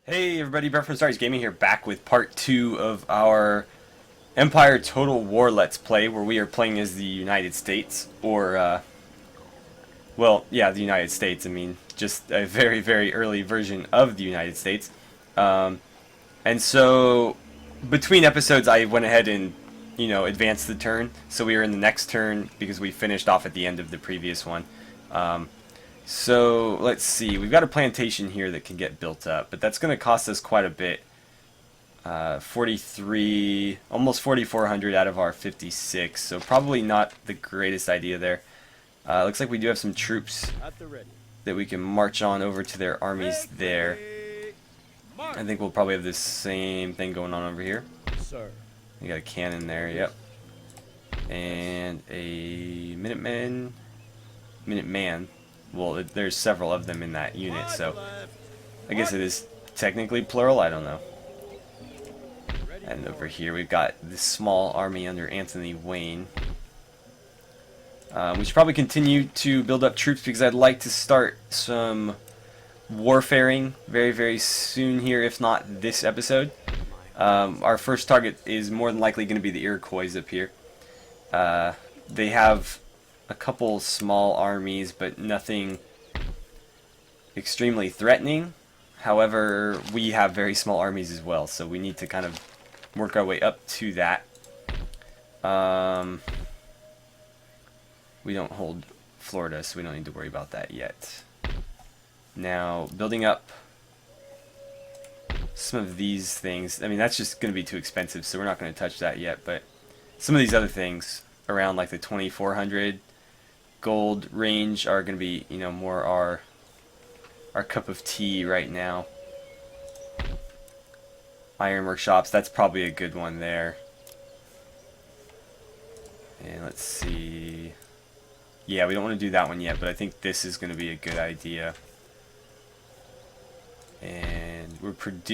Hey everybody, Brett from AstartesGaming here, back with part 2 of our Empire Total War Let's Play, where we are playing as the United States, or, well, yeah, the United States. I mean, just a very, very early version of the United States. And so, between episodes, I went ahead and, advanced the turn, so we are in the next turn, because we finished off at the end of the previous one. So, let's see. We've got a plantation here that can get built up, but that's going to cost us quite a bit. 43, almost 4,400 out of our 56, so probably not the greatest idea there. Looks like we do have some troops that we can march on over to their armies there. I think we'll probably have the same thing going on over here. We got a cannon there, yep. And a Minuteman. Well, there's several of them in that unit, so I guess it is technically plural, I don't know. And over here we've got this small army under Anthony Wayne. We should probably continue to build up troops because I'd like to start some warfaring very, very soon here, if not this episode. Our first target is more than likely going to be the Iroquois up here. They have a couple small armies, but nothing extremely threatening. However, we have very small armies as well, so we need to kind of work our way up to that. We don't hold Florida, so we don't need to worry about that yet. Now, building up some of these things, I mean, that's just going to be too expensive, so we're not going to touch that yet, but some of these other things around like the 2,400 gold range are going to be, more our cup of tea right now. Ironwork shops, that's probably a good one there. And let's see. Yeah, we don't want to do that one yet, but I think this is going to be a good idea. And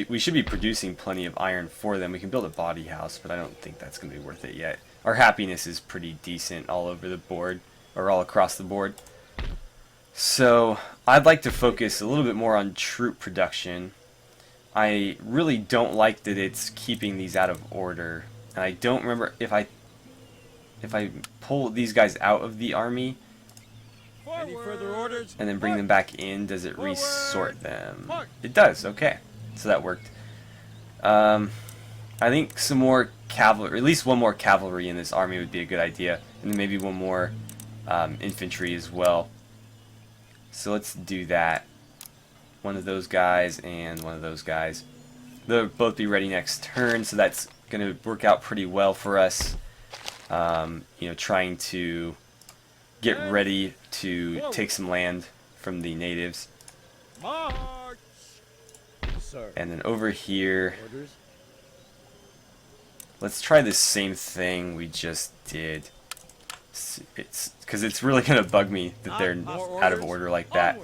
we should be producing plenty of iron for them. We can build a body house, but I don't think that's going to be worth it yet. Our happiness is pretty decent all over the board, or all across the board. So I'd like to focus a little bit more on troop production. I really don't like that it's keeping these out of order. And I don't remember if I pull these guys out of the army Any further orders? and then bring them back in, does it resort them? It does, okay. So that worked. I think some more cavalry, at least one more cavalry in this army would be a good idea. And then maybe one more infantry as well. So let's do that. One of those guys and one of those guys. They'll both be ready next turn, so that's going to work out pretty well for us. Trying to get ready to take some land from the natives. March! Sir. And then over here, Orders? let's try the same thing we just did. It's because it's really gonna bug me that they're out of order like that.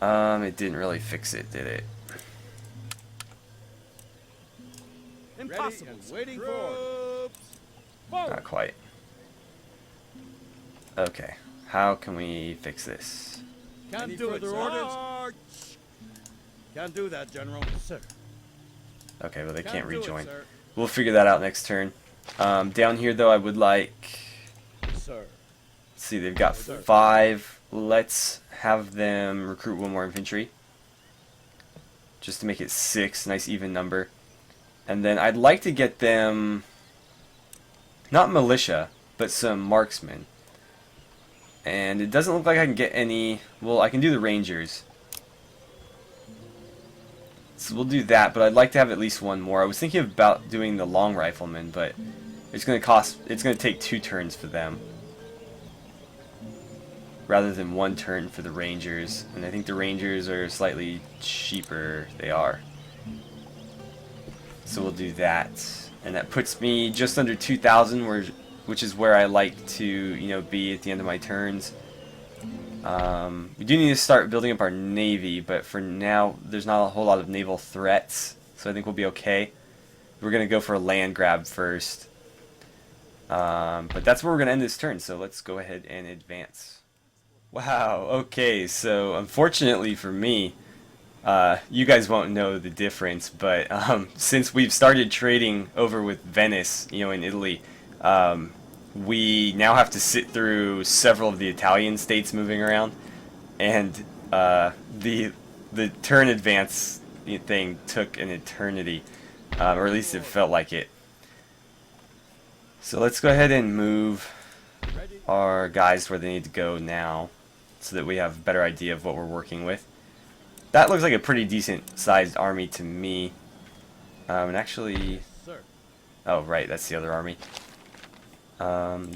It didn't really fix it, did it? Impossible. Waiting for. Not quite. Okay, how can we fix this? Can't do it, orders? Can't do that, General. Sir. Okay, well they can't do it, rejoin. sir. We'll figure that out next turn. Down here though, I would like. Sir. Let's see, they've got 5. Let's have them recruit one more infantry, just to make it 6. Nice even number. And then I'd like to get them, not militia, but some marksmen. And it doesn't look like I can get any. Well, I can do the rangers. So we'll do that, but I'd like to have at least one more. I was thinking about doing the long riflemen, but it's going to take 2 turns for them, rather than 1 turn for the rangers. And I think the rangers are slightly cheaper. They are. So we'll do that. And that puts me just under 2,000, which is where I like to, be at the end of my turns. We do need to start building up our navy, but for now, there's not a whole lot of naval threats, so I think we'll be okay. We're going to go for a land grab first. But that's where we're going to end this turn, so let's go ahead and advance. Wow, okay, so unfortunately for me, You guys won't know the difference, but since we've started trading over with Venice, you know, in Italy, we now have to sit through several of the Italian states moving around, and the turn advance thing took an eternity, or at least it felt like it. So let's go ahead and move our guys where they need to go now, so that we have a better idea of what we're working with. That looks like a pretty decent sized army to me. And actually, oh right, that's the other army.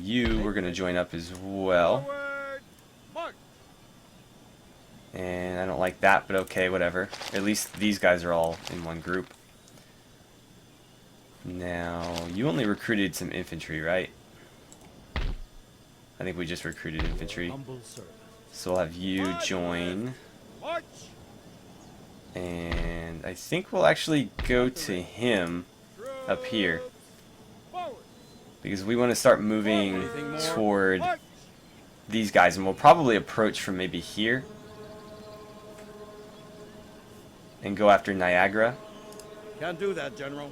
You were gonna join up as well. And I don't like that, but okay, whatever. At least these guys are all in one group. Now, you only recruited some infantry, right? I think we just recruited infantry. So we'll have you join. And I think we'll actually go to him up here. Because we want to start moving toward these guys. And we'll probably approach from maybe here. And go after Niagara. Can't do that, General.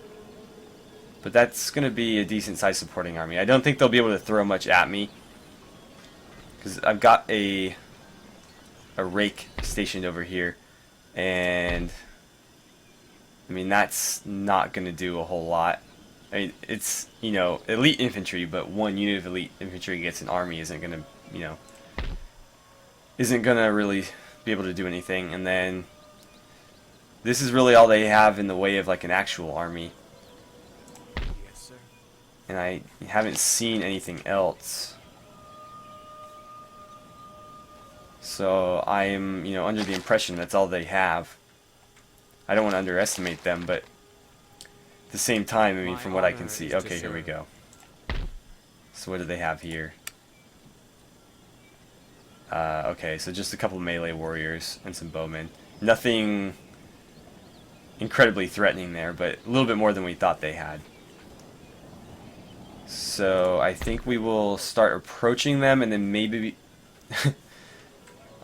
But that's going to be a decent sized supporting army. I don't think they'll be able to throw much at me. Because I've got a rake stationed over here. And I mean, that's not going to do a whole lot. I mean, it's, you know, elite infantry, but one unit of elite infantry against an army isn't going to, you know, isn't going to really be able to do anything. And then this is really all they have in the way of like an actual army. Yes, sir. And I haven't seen anything else. So I'm, you know, under the impression that's all they have. I don't want to underestimate them, but at the same time, I mean, from what I can see. Okay, here we go. So what do they have here? Okay, so just a couple of melee warriors and some bowmen. Nothing incredibly threatening there, but a little bit more than we thought they had. So I think we will start approaching them, and then maybe...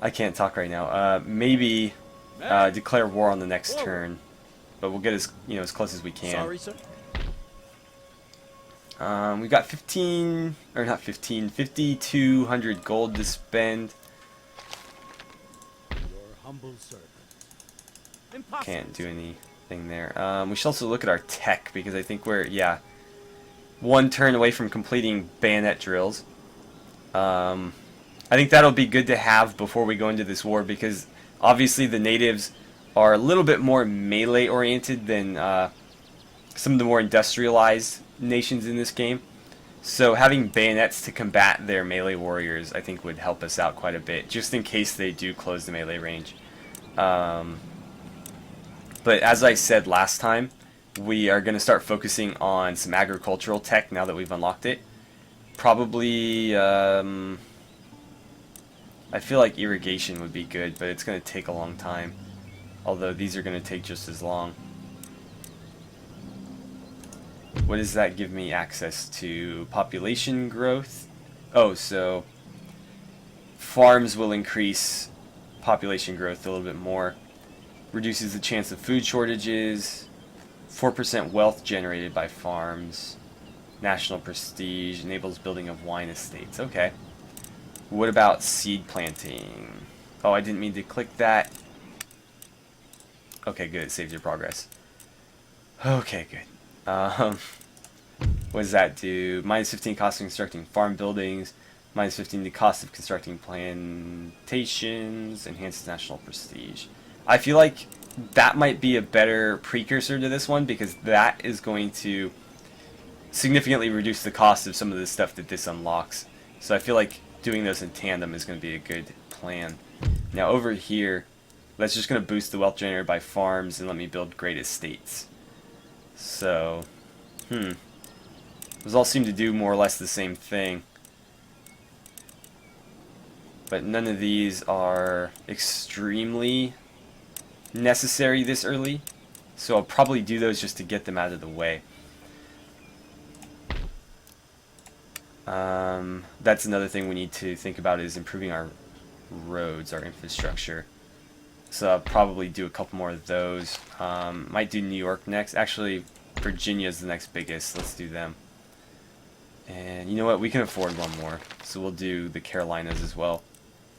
I can't talk right now. Maybe declare war on the next turn, but we'll get as as close as we can. Sorry, sir. We've got 5,200 gold to spend. Your humble servant. Impossible. Can't do anything there. We should also look at our tech, because I think we're one turn away from completing bayonet drills. I think that'll be good to have before we go into this war, because obviously the natives are a little bit more melee oriented than some of the more industrialized nations in this game. So having bayonets to combat their melee warriors, I think, would help us out quite a bit, just in case they do close the melee range. But as I said last time, we are going to start focusing on some agricultural tech now that we've unlocked it. Probably... I feel like irrigation would be good, but it's going to take a long time. Although these are going to take just as long. What does that give me access to? Population growth? Oh, so farms will increase population growth a little bit more. Reduces the chance of food shortages. 4% wealth generated by farms. National prestige. Enables building of wine estates. Okay. What about seed planting? Oh, I didn't mean to click that. Okay, good. It saves your progress. Okay, good. What does that do? Minus 15 cost of constructing farm buildings. Minus 15 the cost of constructing plantations. Enhances national prestige. I feel like that might be a better precursor to this one, because that is going to significantly reduce the cost of some of the stuff that this unlocks. So I feel like doing those in tandem is going to be a good plan. Now over here, that's just going to boost the wealth generated by farms and let me build great estates. So, those all seem to do more or less the same thing. But none of these are extremely necessary this early. So I'll probably do those just to get them out of the way. That's another thing we need to think about, is improving our roads, our infrastructure. So I'll probably do a couple more of those. Might do New York next. Actually, Virginia's the next biggest. Let's do them. And you know what? We can afford one more. So we'll do the Carolinas as well.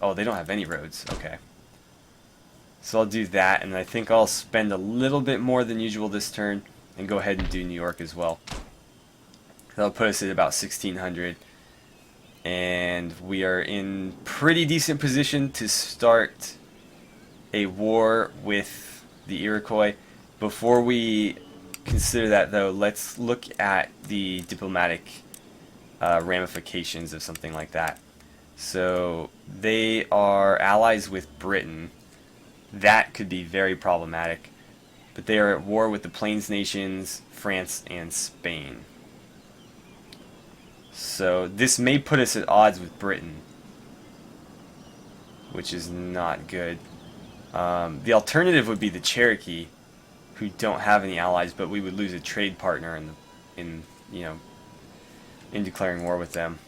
Oh, they don't have any roads. Okay. So I'll do that, and I think I'll spend a little bit more than usual this turn and go ahead and do New York as well. That'll put us at about 1,600. And we are in pretty decent position to start a war with the Iroquois. Before we consider that, though, let's look at the diplomatic ramifications of something like that. So they are allies with Britain. That could be very problematic. But they are at war with the Plains nations, France, and Spain. So this may put us at odds with Britain, which is not good. The alternative would be the Cherokee, who don't have any allies, but we would lose a trade partner in declaring war with them.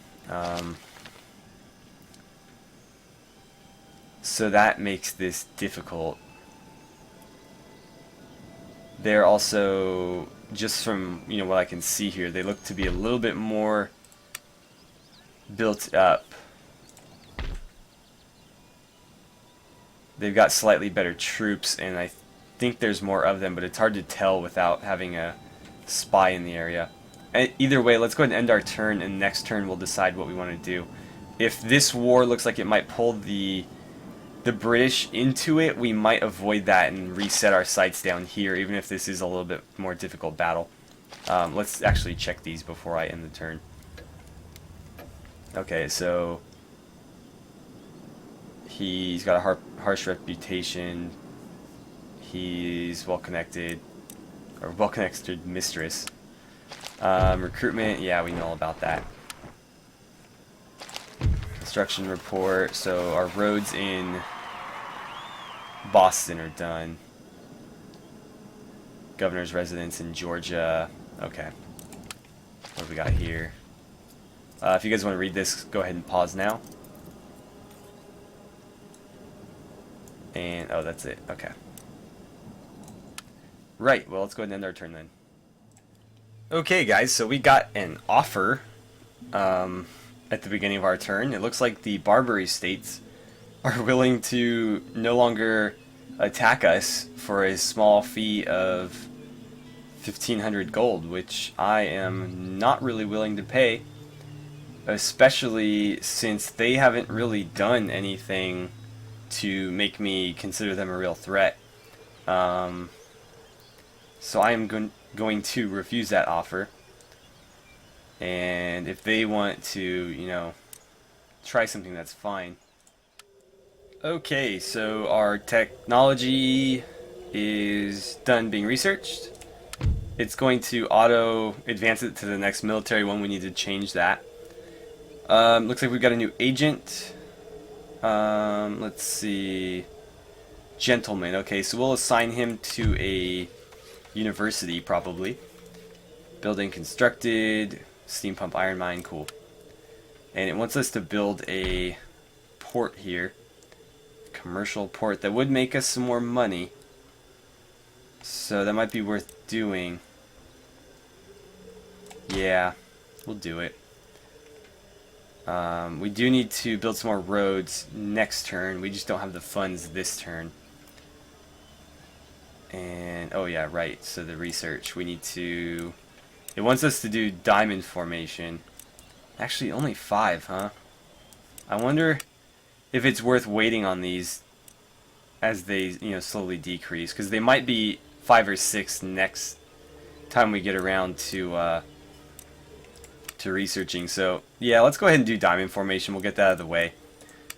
So that makes this difficult. They're also, just from what I can see here, they look to be a little bit more built up. They've got slightly better troops, and I think there's more of them, but it's hard to tell without having a spy in the area. Either way, let's go ahead and end our turn, and next turn we'll decide what we want to do. If this war looks like it might pull the British into it, we might avoid that and reset our sights down here, even if this is a little bit more difficult battle. Let's actually check these before I end the turn. Okay, so he's got a harsh reputation. He's well-connected, or well-connected mistress. Recruitment, yeah, we know all about that. Construction report, so our roads in Boston are done. Governor's residence in Georgia. Okay. What do we got here? If you guys want to read this, go ahead and pause now. And, oh, that's it. Okay. Right, well, let's go ahead and end our turn then. Okay, guys, so we got an offer at the beginning of our turn. It looks like the Barbary states are willing to no longer attack us for a small fee of 1,500 gold, which I am not really willing to pay, especially since they haven't really done anything to make me consider them a real threat. So I am going to refuse that offer. And if they want to, try something, that's fine. Okay, so our technology is done being researched. It's going to auto advance it to the next military one. We need to change that. Looks like we've got a new agent. Let's see. Gentleman. Okay, so we'll assign him to a university, probably. Building constructed. Steam pump iron mine. Cool. And it wants us to build a port here. Commercial port that would make us some more money. So that might be worth doing. Yeah, we'll do it. We do need to build some more roads next turn. We just don't have the funds this turn. And, oh yeah, right. So the research. We need to... It wants us to do diamond formation. Actually, only 5, huh? I wonder if it's worth waiting on these as they, slowly decrease. Because they might be 5 or 6 next time we get around to researching. So, yeah, let's go ahead and do diamond formation. We'll get that out of the way.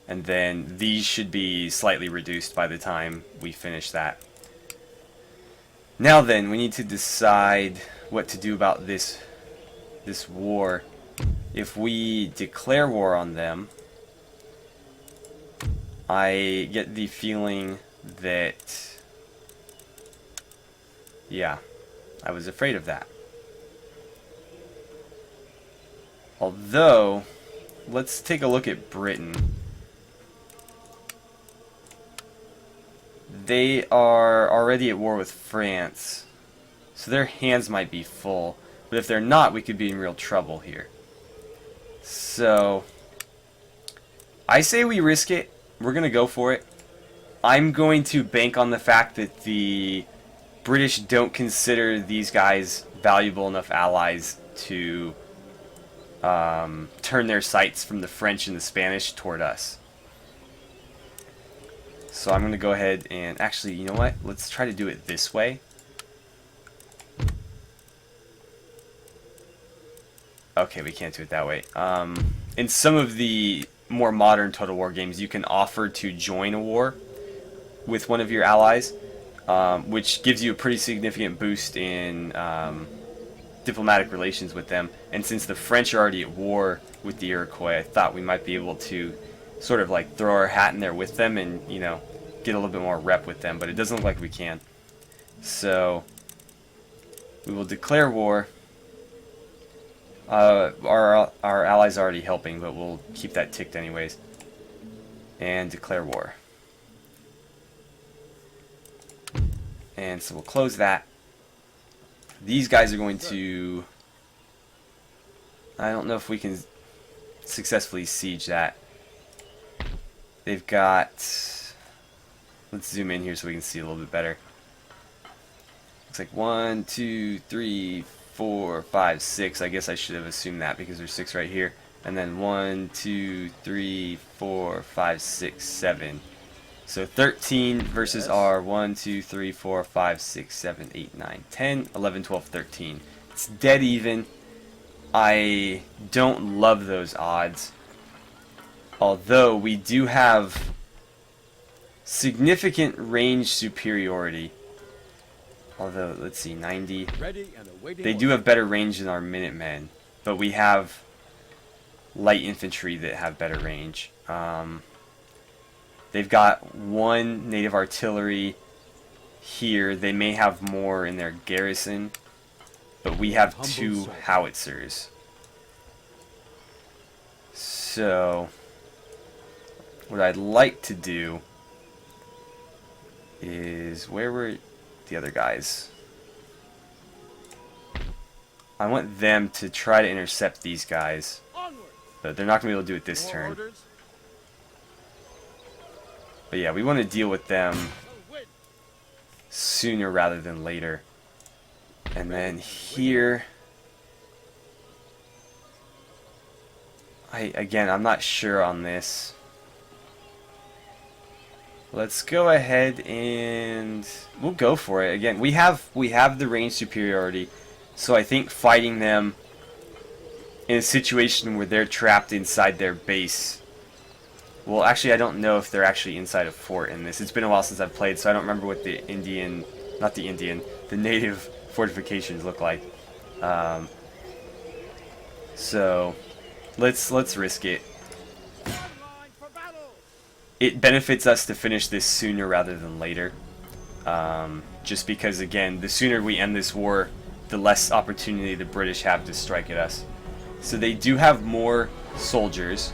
And then these should be slightly reduced by the time we finish that. Now then, we need to decide what to do about this war. If we declare war on them, I get the feeling that, yeah, I was afraid of that. Although, let's take a look at Britain. they are already at war with France, so their hands might be full. But if they're not, we could be in real trouble here. So, I say we risk it. We're going to go for it. I'm going to bank on the fact that the British don't consider these guys valuable enough allies to turn their sights from the French and the Spanish toward us. So I'm going to go ahead and actually, you know what? Let's try to do it this way. Okay, we can't do it that way. In some of the more modern Total War games, you can offer to join a war with one of your allies, which gives you a pretty significant boost in diplomatic relations with them. And since the French are already at war with the Iroquois, I thought we might be able to sort of like throw our hat in there with them and, you know, get a little bit more rep with them, but it doesn't look like we can. So we will declare war. Our allies are already helping, but we'll keep that ticked anyways. And declare war. And so we'll close that. These guys are going to... I don't know if we can successfully siege that. They've got... Let's zoom in here so we can see a little bit better. Looks like 1, 2, 3, 4, 5, 6. I guess I should have assumed that because there's 6 right here. And then 1, 2, 3, 4, 5, 6, 7. So 13 versus our 1, 2, 3, 4, 5, 6, 7, 8, 9, 10, 11, 12, 13. It's dead even. I don't love those odds. Although we do have significant range superiority. Although, let's see, 90. They do have better range than our Minutemen. But we have light infantry that have better range. They've got 1 native artillery here. They may have more in their garrison. But we have 2 howitzers. So, what I'd like to do is, where were the other guys? I want them to try to intercept these guys. But they're not going to be able to do it this turn. But yeah, we want to deal with them sooner rather than later. And then here, I'm not sure on this. Let's go ahead and we'll go for it. Again, we have the range superiority, so I think fighting them in a situation where they're trapped inside their base. Well, actually, I don't know if they're actually inside a fort in this. It's been a while since I've played, so I don't remember what the the native fortifications look like. So let's risk it. It benefits us to finish this sooner rather than later. Just because, again, the sooner we end this war, the less opportunity the British have to strike at us. So they do have more soldiers.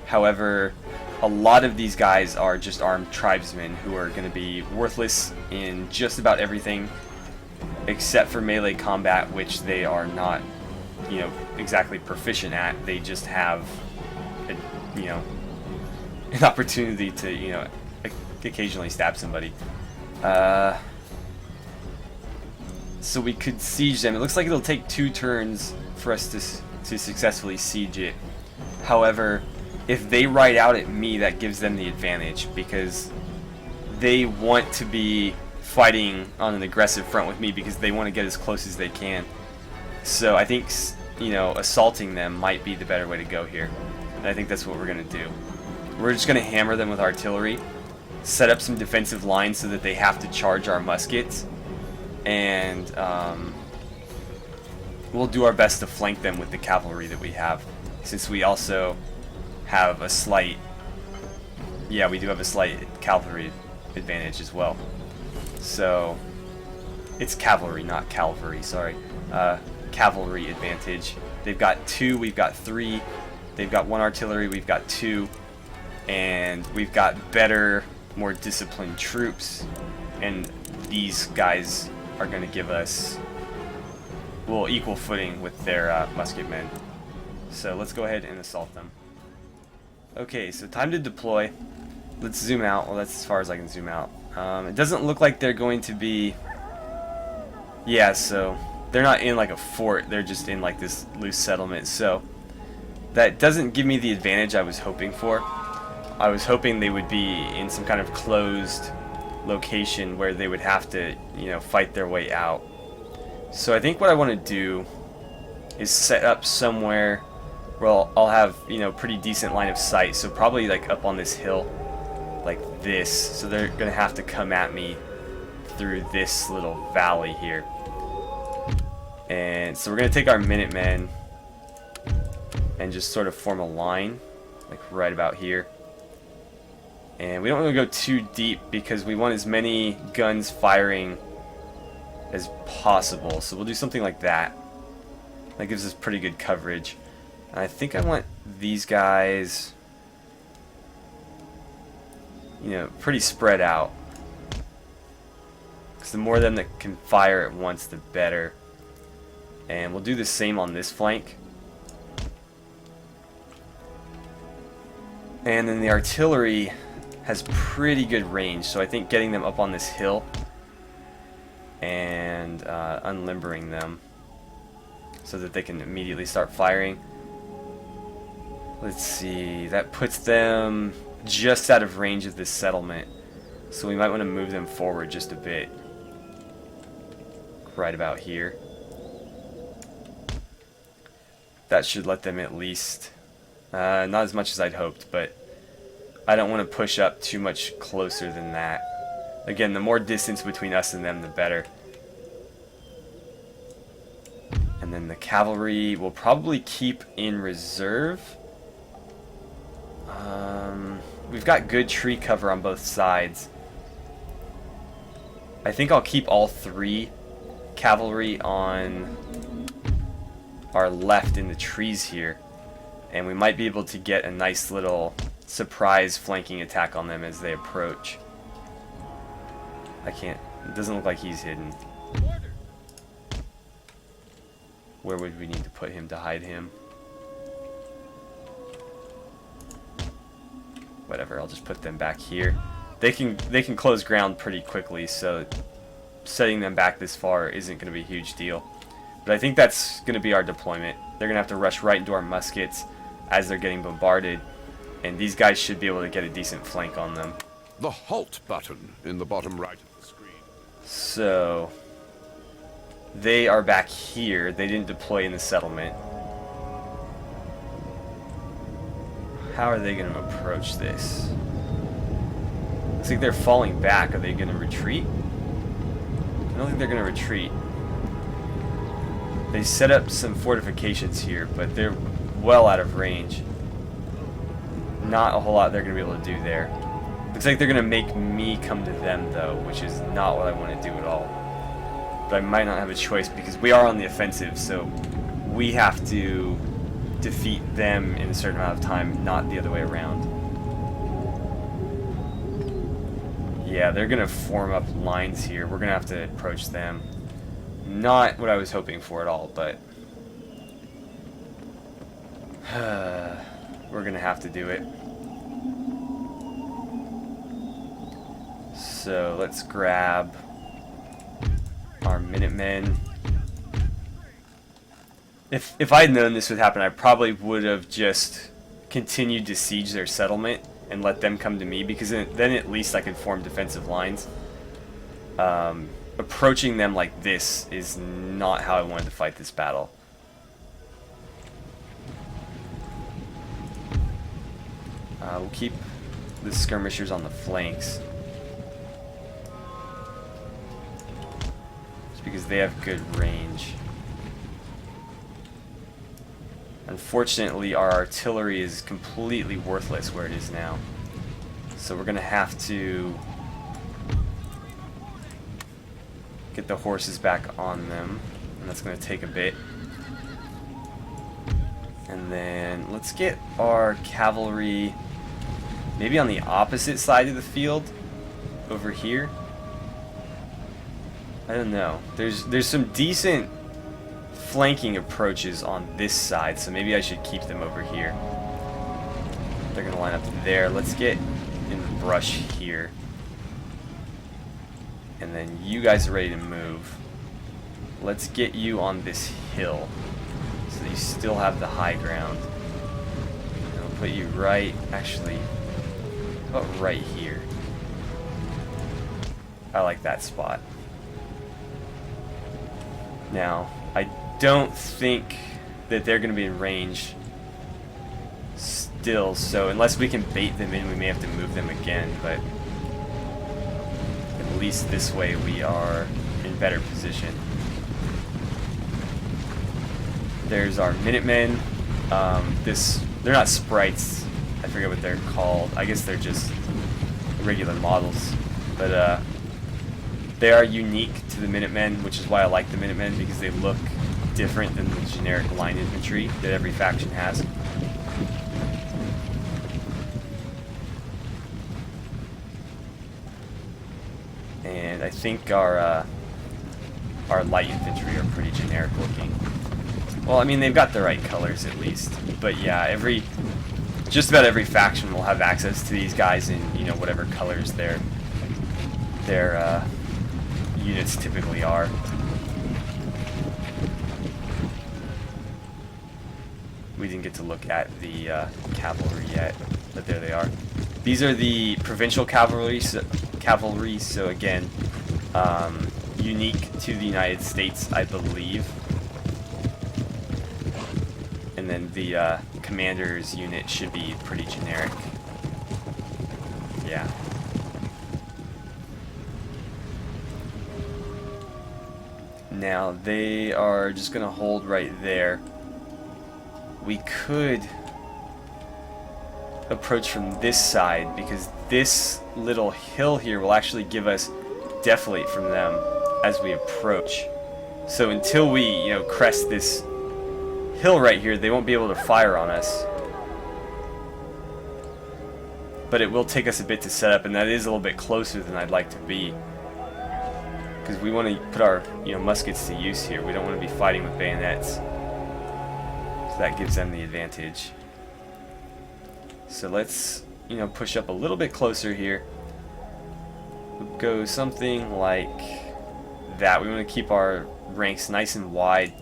However, a lot of these guys are just armed tribesmen who are going to be worthless in just about everything except for melee combat, which they are not, you know, exactly proficient at. They just have, you know, an opportunity to, you know, occasionally stab somebody. So we could siege them. It looks like it'll take 2 turns for us to successfully siege it. However, if they ride out at me, that gives them the advantage because they want to be fighting on an aggressive front with me because they want to get as close as they can. So I think, you know, assaulting them might be the better way to go here. And I think that's what we're going to do. We're just going to hammer them with artillery, set up some defensive lines so that they have to charge our muskets, and we'll do our best to flank them with the cavalry that we have, since we also have a slight, yeah, we do have a slight cavalry advantage as well. So it's cavalry, not cavalry, sorry. Cavalry advantage. They've got 2, we've got 3. They've got 1 artillery, we've got 2. And we've got better more disciplined troops, and these guys are going to give us, well, equal footing with their musketmen. So let's go ahead and assault them. Okay, so time to deploy. Let's zoom out. Well, that's as far as I can zoom out. It doesn't look like they're going to be... Yeah, so they're not in like a fort. They're just in like this loose settlement. So that doesn't give me the advantage I was hoping for. I was hoping they would be in some kind of closed location where they would have to, you know, fight their way out. So I think what I want to do is set up somewhere where I'll have, you know, pretty decent line of sight. So probably like up on this hill like this. So they're going to have to come at me through this little valley here. And so we're going to take our Minutemen and just sort of form a line like right about here. And we don't want to go too deep because we want as many guns firing as possible. So we'll do something like that. That gives us pretty good coverage. And I think I want these guys, you know, pretty spread out. Because the more of them that can fire at once, the better. And we'll do the same on this flank. And then the artillery has pretty good range, so I think getting them up on this hill and unlimbering them so that they can immediately start firing. Let's see, that puts them just out of range of this settlement, so we might want to move them forward just a bit, right about here. That should let them at least, not as much as I'd hoped, but I don't want to push up too much closer than that. Again, the more distance between us and them, the better. And then the cavalry will probably keep in reserve. We've got good tree cover on both sides. I think I'll keep all 3 cavalry on our left in the trees here. And we might be able to get a nice little surprise flanking attack on them as they approach. I can't, it doesn't look like he's hidden. Where would we need to put him to hide him? Whatever, I'll just put them back here. They can close ground pretty quickly, so setting them back this far isn't going to be a huge deal. But I think that's going to be our deployment. They're going to have to rush right into our muskets as they're getting bombarded. And these guys should be able to get a decent flank on them. The halt button in the bottom right of the screen. So they are back here. They didn't deploy in the settlement. How are they going to approach this? Looks like they're falling back. Are they going to retreat? I don't think they're going to retreat. They set up some fortifications here, but they're well out of range. Not a whole lot they're going to be able to do there. Looks like they're going to make me come to them, though, which is not what I want to do at all. But I might not have a choice because we are on the offensive, so we have to defeat them in a certain amount of time, not the other way around. Yeah, they're going to form up lines here. We're going to have to approach them. Not what I was hoping for at all, but we're going to have to do it. So let's grab our Minutemen. If I had known this would happen, I probably would have just continued to siege their settlement and let them come to me, because then at least I could form defensive lines. Approaching them like this is not how I wanted to fight this battle. We'll keep the skirmishers on the flanks, just because they have good range. Unfortunately, our artillery is completely worthless where it is now. So we're going to have to get the horses back on them, and that's going to take a bit. And then let's get our cavalry maybe on the opposite side of the field, over here. I don't know. There's some decent flanking approaches on this side, so maybe I should keep them over here. They're gonna line up there. Let's get in the brush here. And then you guys are ready to move. Let's get you on this hill so that you still have the high ground. And I'll put you right, actually, how about right here? I like that spot. Now, I don't think that they're going to be in range still, so unless we can bait them in, we may have to move them again, but at least this way we are in better position. There's our Minutemen. They're not sprites. I forget what they're called. I guess they're just regular models, but they are unique to the Minutemen, which is why I like the Minutemen, because they look different than the generic line infantry that every faction has. And I think our light infantry are pretty generic looking. Well, I mean, they've got the right colors at least. But yeah, just about every faction will have access to these guys in, you know, whatever colors their units typically are. We didn't get to look at the cavalry yet, but there they are. These are the provincial cavalry, so again, unique to the United States, I believe. And then the commander's unit should be pretty generic. Yeah. Now, they are just going to hold right there. We could approach from this side, because this little hill here will actually give us defilade from them as we approach. So until we, you know, crest this hill right here, they won't be able to fire on us. But it will take us a bit to set up, and that is a little bit closer than I'd like to be. Because we want to put our, you know, muskets to use here. We don't want to be fighting with bayonets. So that gives them the advantage. So let's, you know, push up a little bit closer here. We'll go something like that. We want to keep our ranks nice and wide.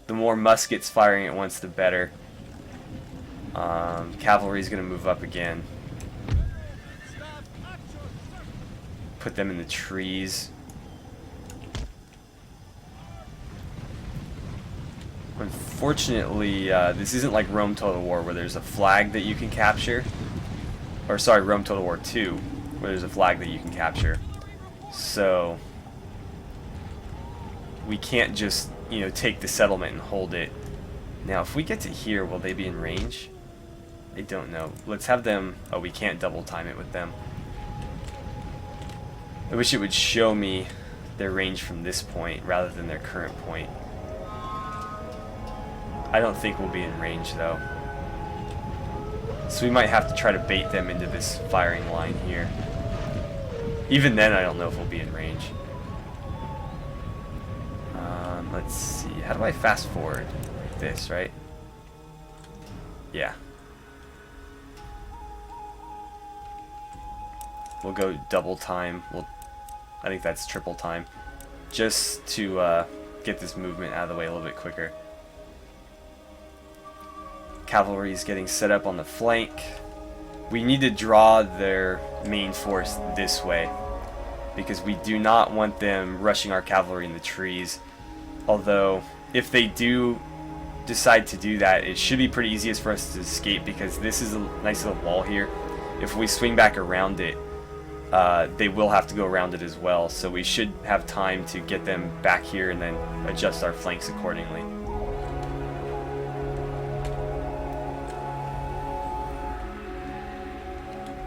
The more muskets firing at once, the better. Cavalry is going to move up again. Put them in the trees. Unfortunately, this isn't like Rome Total War, where there's a flag that you can capture. Or sorry, Rome Total War 2, where there's a flag that you can capture. So we can't just, you know, take the settlement and hold it. Now, if we get to here, will they be in range? I don't know. Let's have them... Oh, we can't double time it with them. I wish it would show me their range from this point rather than their current point. I don't think we'll be in range, though. So we might have to try to bait them into this firing line here. Even then, I don't know if we'll be in range. Let's see. How do I fast forward? Like this, right? Yeah. We'll go double time. I think that's triple time. Just to get this movement out of the way a little bit quicker. Cavalry is getting set up on the flank. We need to draw their main force this way, because we do not want them rushing our cavalry in the trees. Although, if they do decide to do that, it should be pretty easy for us to escape, because this is a nice little wall here. If we swing back around it, they will have to go around it as well. So we should have time to get them back here and then adjust our flanks accordingly.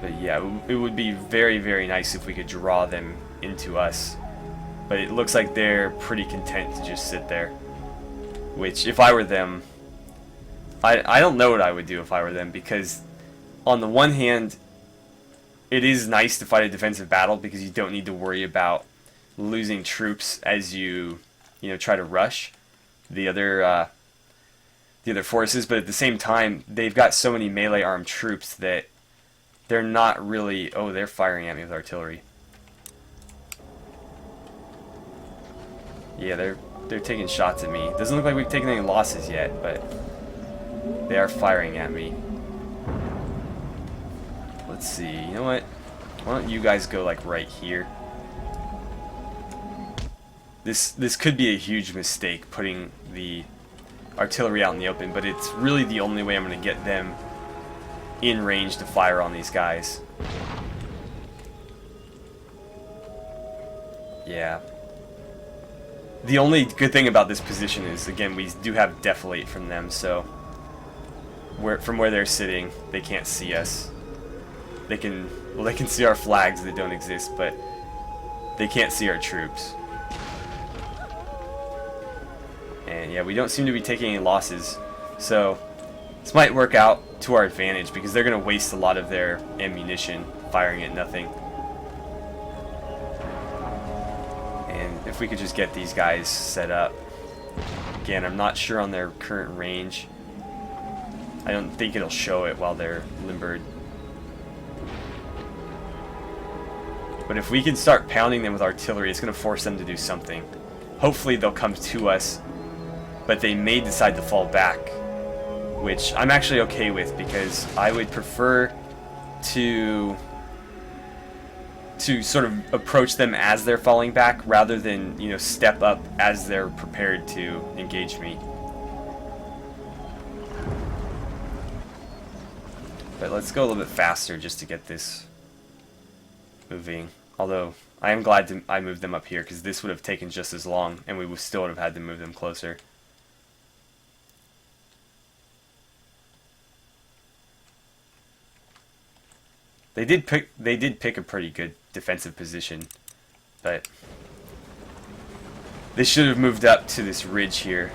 But yeah, it would be very, very nice if we could draw them into us. But it looks like they're pretty content to just sit there. Which, if I were them, I don't know what I would do if I were them, because on the one hand, it is nice to fight a defensive battle because you don't need to worry about losing troops as you try to rush the other forces. But at the same time, they've got so many melee armed troops that they're not really. Oh, they're firing at me with artillery. Yeah, they're taking shots at me. Doesn't look like we've taken any losses yet, but they are firing at me. Let's see. You know what? Why don't you guys go like right here? This could be a huge mistake, putting the artillery out in the open, but it's really the only way I'm going to get them in range to fire on these guys. Yeah. The only good thing about this position is, again, we do have defilate from them, so from where they're sitting, they can't see us. They can see our flags that don't exist, but they can't see our troops. And yeah, we don't seem to be taking any losses, so this might work out to our advantage because they're going to waste a lot of their ammunition firing at nothing. And if we could just get these guys set up. Again, I'm not sure on their current range. I don't think it'll show it while they're limbered. But if we can start pounding them with artillery, it's going to force them to do something. Hopefully they'll come to us, but they may decide to fall back, which I'm actually okay with because I would prefer to sort of approach them as they're falling back rather than, step up as they're prepared to engage me. But let's go a little bit faster just to get this moving. Although, I am glad I moved them up here because this would have taken just as long and we still would have had to move them closer. They did pick a pretty good defensive position, but they should have moved up to this ridge here.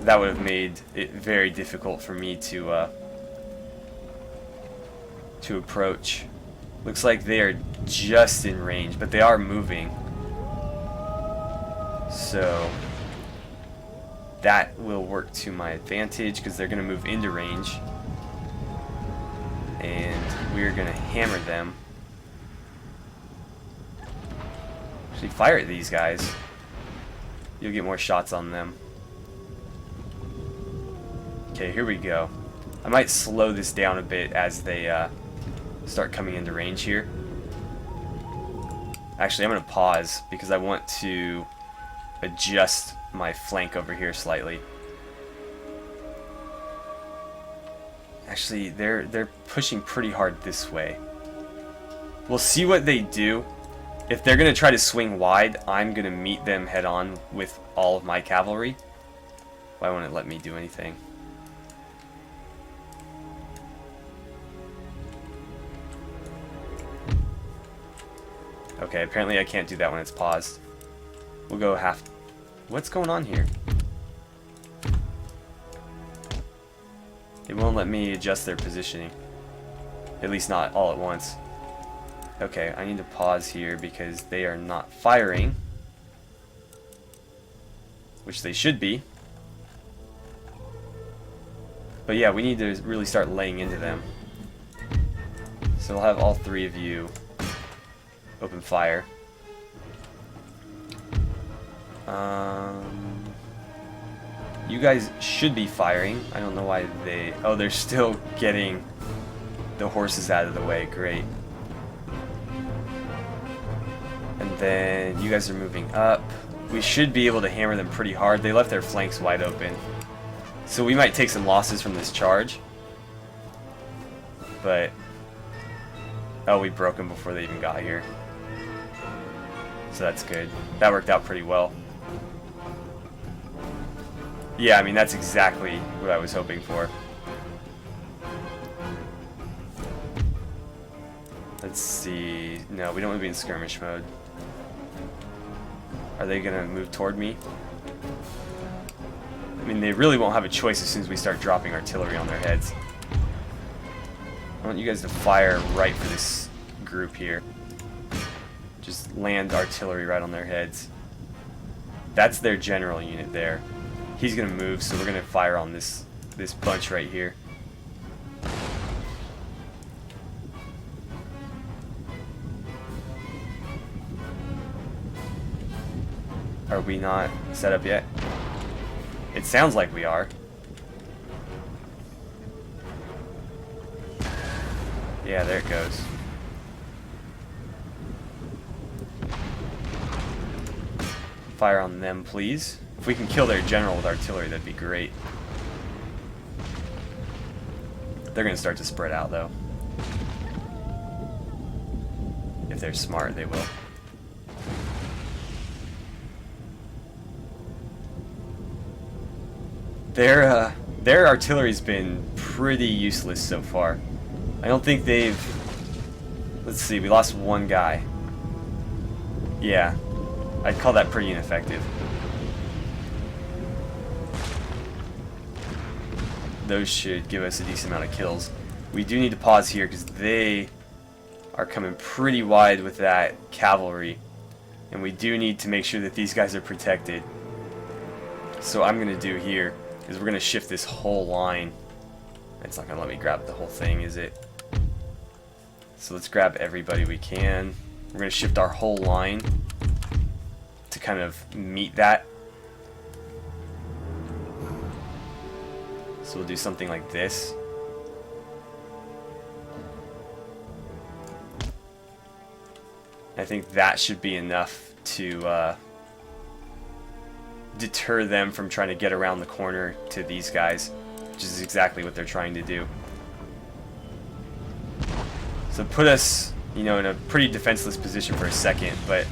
That would have made it very difficult for me to approach. Looks like they are just in range, but they are moving. So that will work to my advantage because they're going to move into range. And we're going to hammer them. Actually, fire at these guys. You'll get more shots on them. Okay, here we go. I might slow this down a bit as they start coming into range here. Actually, I'm going to pause because I want to adjust my flank over here slightly. Actually, they're pushing pretty hard this way. We'll see what they do. If they're going to try to swing wide, I'm going to meet them head on with all of my cavalry. Why won't it let me do anything? Okay, apparently I can't do that when it's paused. We'll go half... What's going on here? It won't let me adjust their positioning. At least not all at once. Okay, I need to pause here because they are not firing. Which they should be. But yeah, we need to really start laying into them. So I'll have all three of you open fire. You guys should be firing. I don't know why they... Oh, they're still getting the horses out of the way. Great. And then you guys are moving up. We should be able to hammer them pretty hard. They left their flanks wide open. So we might take some losses from this charge. But... Oh, we broke them before they even got here. So that's good. That worked out pretty well. Yeah, I mean, that's exactly what I was hoping for. Let's see. No, we don't want to be in skirmish mode. Are they going to move toward me? I mean, they really won't have a choice as soon as we start dropping artillery on their heads. I want you guys to fire right for this group here. Just land artillery right on their heads. That's their general unit there. He's gonna move, so we're gonna fire on this bunch right here. Are we not set up yet? It sounds like we are. Yeah, there it goes. Fire on them, please. If we can kill their general with artillery, that'd be great. They're gonna start to spread out, though. If they're smart, they will. Their artillery's been pretty useless so far. I don't think they've... Let's see, we lost one guy. Yeah, I'd call that pretty ineffective. Those should give us a decent amount of kills. We do need to pause here because they are coming pretty wide with that cavalry. And we do need to make sure that these guys are protected. So what I'm going to do here is we're going to shift this whole line. It's not going to let me grab the whole thing, is it? So let's grab everybody we can. We're going to shift our whole line to kind of meet that. So we'll do something like this. I think that should be enough to deter them from trying to get around the corner to these guys, which is exactly what they're trying to do. So put us, you know, in a pretty defenseless position for a second, but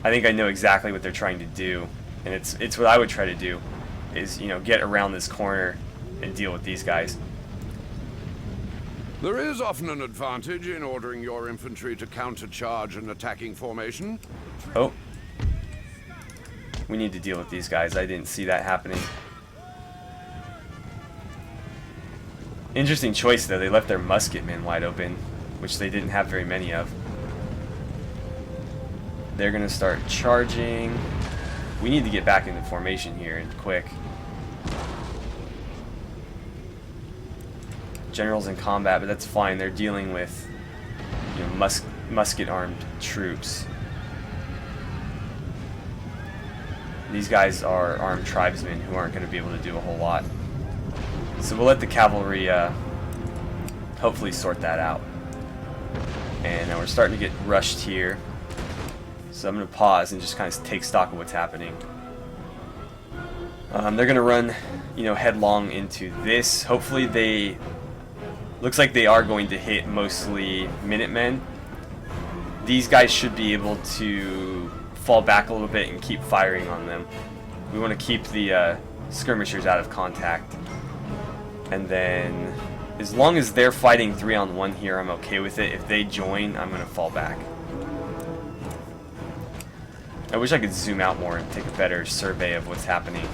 I think I know exactly what they're trying to do, and it's what I would try to do, is, you know, get around this corner and deal with these guys. There is often an advantage in ordering your infantry to countercharge an attacking formation. Oh. We need to deal with these guys. I didn't see that happening. Interesting choice, though. They left their musketmen wide open, which they didn't have very many of. They're going to start charging. We need to get back into formation here and quick. Generals in combat, but that's fine. They're dealing with, you know, musket-armed troops. These guys are armed tribesmen who aren't going to be able to do a whole lot. So we'll let the cavalry hopefully sort that out. And now we're starting to get rushed here. So I'm going to pause and just kind of take stock of what's happening. They're going to run, you know, headlong into this. Hopefully they... Looks like they are going to hit mostly Minutemen. These guys should be able to fall back a little bit and keep firing on them. We want to keep the skirmishers out of contact. And then, as long as they're fighting 3-on-1 here, I'm okay with it. If they join, I'm going to fall back. I wish I could zoom out more and take a better survey of what's happening.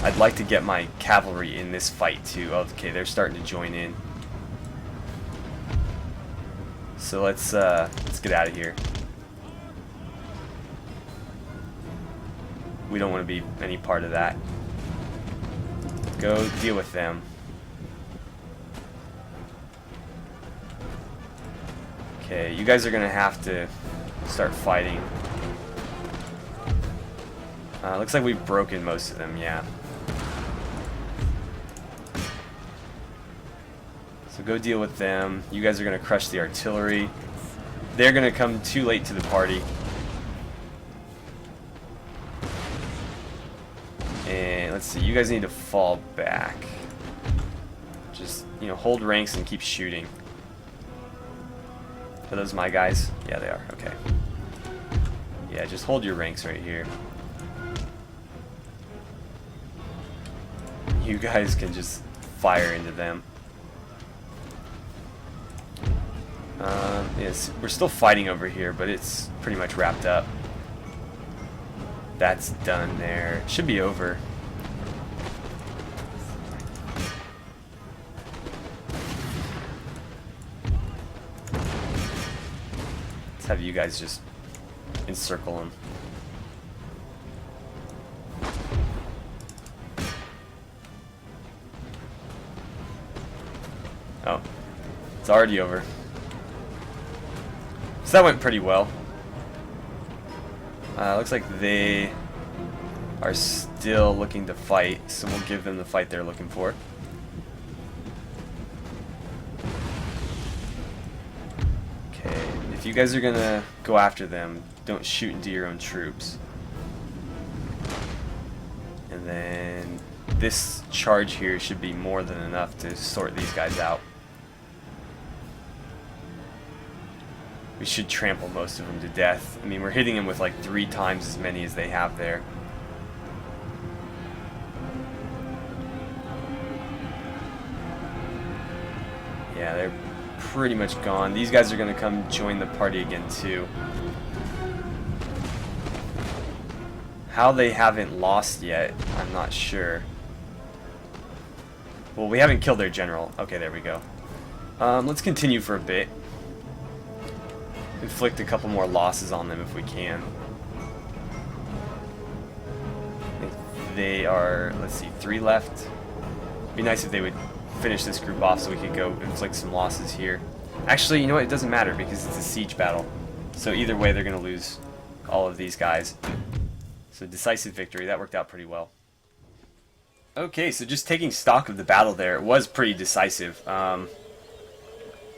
I'd like to get my cavalry in this fight too. Oh, okay, they're starting to join in. So let's get out of here. We don't want to be any part of that. Go deal with them. Okay, you guys are gonna have to start fighting. Looks like we've broken most of them, yeah. So go deal with them. You guys are going to crush the artillery. They're going to come too late to the party. And let's see, you guys need to fall back. Just, you know, hold ranks and keep shooting. Are those my guys? Yeah, they are. Okay. Yeah, just hold your ranks right here. You guys can just fire into them. Yes, we're still fighting over here, but it's pretty much wrapped up. That's done there. It should be over. have you guys just encircle them. Oh, it's already over. So that went pretty well. Looks like they are still looking to fight, so we'll give them the fight they're looking for. Okay, if you guys are gonna go after them, don't shoot into your own troops. And then this charge here should be more than enough to sort these guys out. We should trample most of them to death. I mean, we're hitting them with like 3 times as many as they have there. Yeah, they're pretty much gone. These guys are going to come join the party again too. How they haven't lost yet, I'm not sure. Well, we haven't killed their general. Okay, there we go. Let's continue for a bit. Inflict a couple more losses on them if we can. They are, let's see, 3 left. It'd be nice if they would finish this group off so we could go inflict some losses here. Actually, you know what? It doesn't matter because it's a siege battle. So either way, they're going to lose all of these guys. So decisive victory. That worked out pretty well. Okay, so just taking stock of the battle there, it was pretty decisive.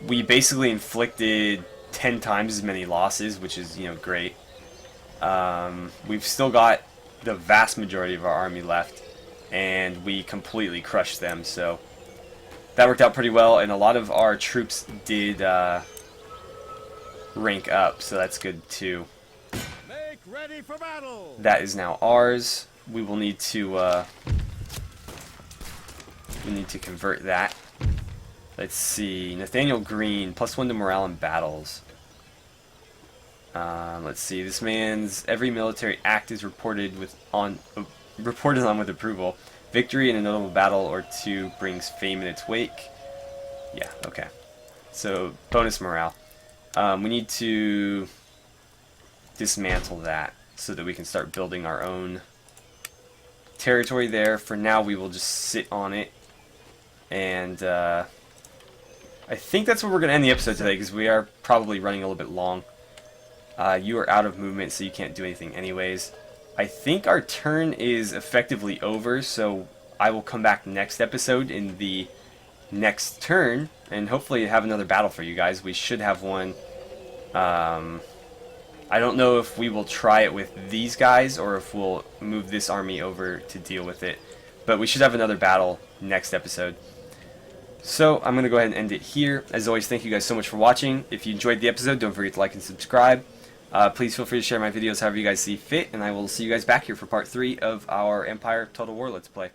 We basically inflicted 10 times as many losses, which is, you know, great. We've still got the vast majority of our army left, and we completely crushed them, so that worked out pretty well, and a lot of our troops did rank up, so that's good too. Make ready for battle. That is now ours. We will need to convert that. Let's see, Nathaniel Green, +1 to morale in battles. Let's see, this man's every military act is reported on with approval. Victory in a notable battle or 2 brings fame in its wake. Yeah, okay. So bonus morale. We need to dismantle that so that we can start building our own territory there. For now, we will just sit on it, and I think that's where we're going to end the episode today, because we are probably running a little bit long. You are out of movement, so you can't do anything anyways. I think our turn is effectively over, so I will come back next episode in the next turn, and hopefully have another battle for you guys. We should have one. I don't know if we will try it with these guys, or if we'll move this army over to deal with it. But we should have another battle next episode. So I'm going to go ahead and end it here. As always, thank you guys so much for watching. If you enjoyed the episode, don't forget to like and subscribe. Please feel free to share my videos however you guys see fit, and I will see you guys back here for part 3 of our Empire Total War Let's Play.